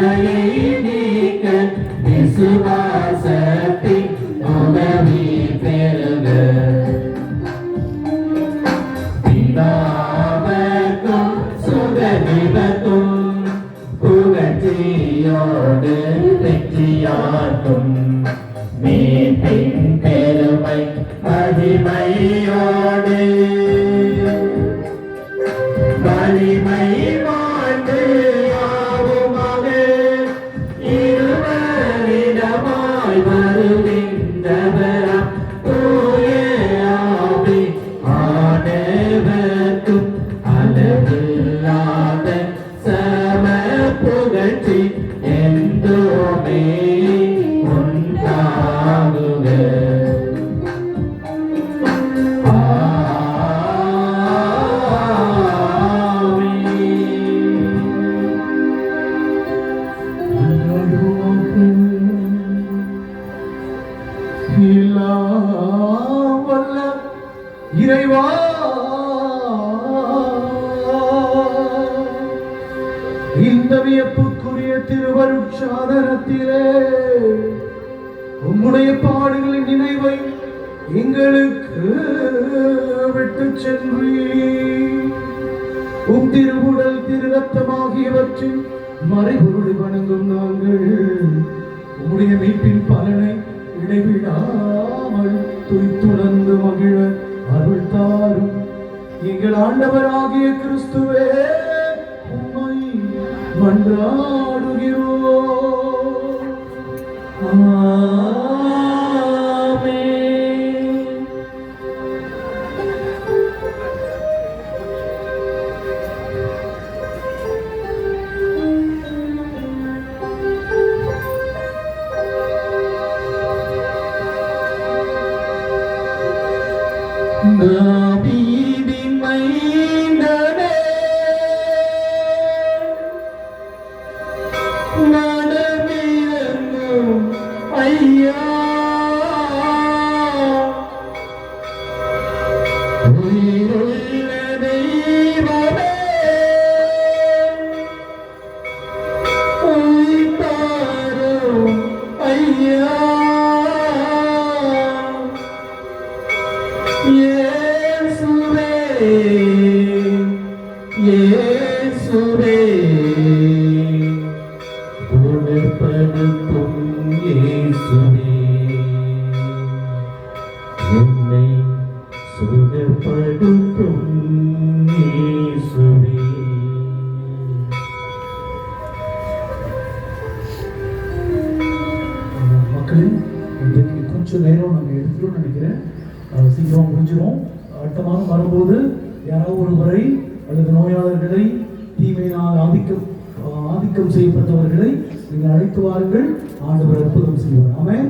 வலையை நீக்க விசுவாசத்தின் உதவி பெறுக. பிதாவர்க்கும் சுகநிபத்தும் புகழ்ச்சியோடு வெற்றியாக்கும் மீட்பின் பெருமை மகிமையோடு வலிமை வாழ்ந்து யாவுமாக இருவரிடமாய் வருகின்றவரா தூய ஆவி ஆண்டவர்க்கும் அளவில்லாத சம புகழ்ச்சி என்றுமே உண்டாகுக. இறைவா, இந்த வியப்புக்குரிய திருவருட்சாதனத்திலே உம்முடைய பாடுகளின் நினைவை எங்களுக்கு விட்டு சென்றீர். உம் திருவுடல் திரு ரத்தமாகியவற்றின் மறைபொருளை வணங்கும் நாங்கள் உம்முடைய மீட்பின் பலனை இடைவிடாமல் துய்த்துணர்ந்து மகிழ அருள் தாரும். எங்கள் ஆண்டவராகிய கிறிஸ்துவே, உம்மை மன்றாடுகிறோம். ஆமென். தாவீதின் மைந்தனே, மனமிரங்கும் ஐயா, உயிருள்ள தெய்வமே, உயிர் தாரும் ஐயா. இயேசுவே, இயேசுவே, குணப்படுத்தும் இயேசுவே, என்னை சுகப்படுத்தும் இயேசுவே. மக்களே, இன்றைக்கு கொஞ்சம் நேரம் நாங்கள் எடுத்துட்டோம்னு நினைக்கிறேன். சீக்கிரம் முடிஞ்சிடும். அடுத்த மாதம் வரும்போது யாராவது ஒருவரை அல்லது நோயாளர்களை, தீமையினால் ஆதிக்கம் செய்யப்பட்டவர்களை நீங்கள் அழைத்து வாருங்கள். ஆண்டவர் அற்புதம் செய்வார். ஆமென்.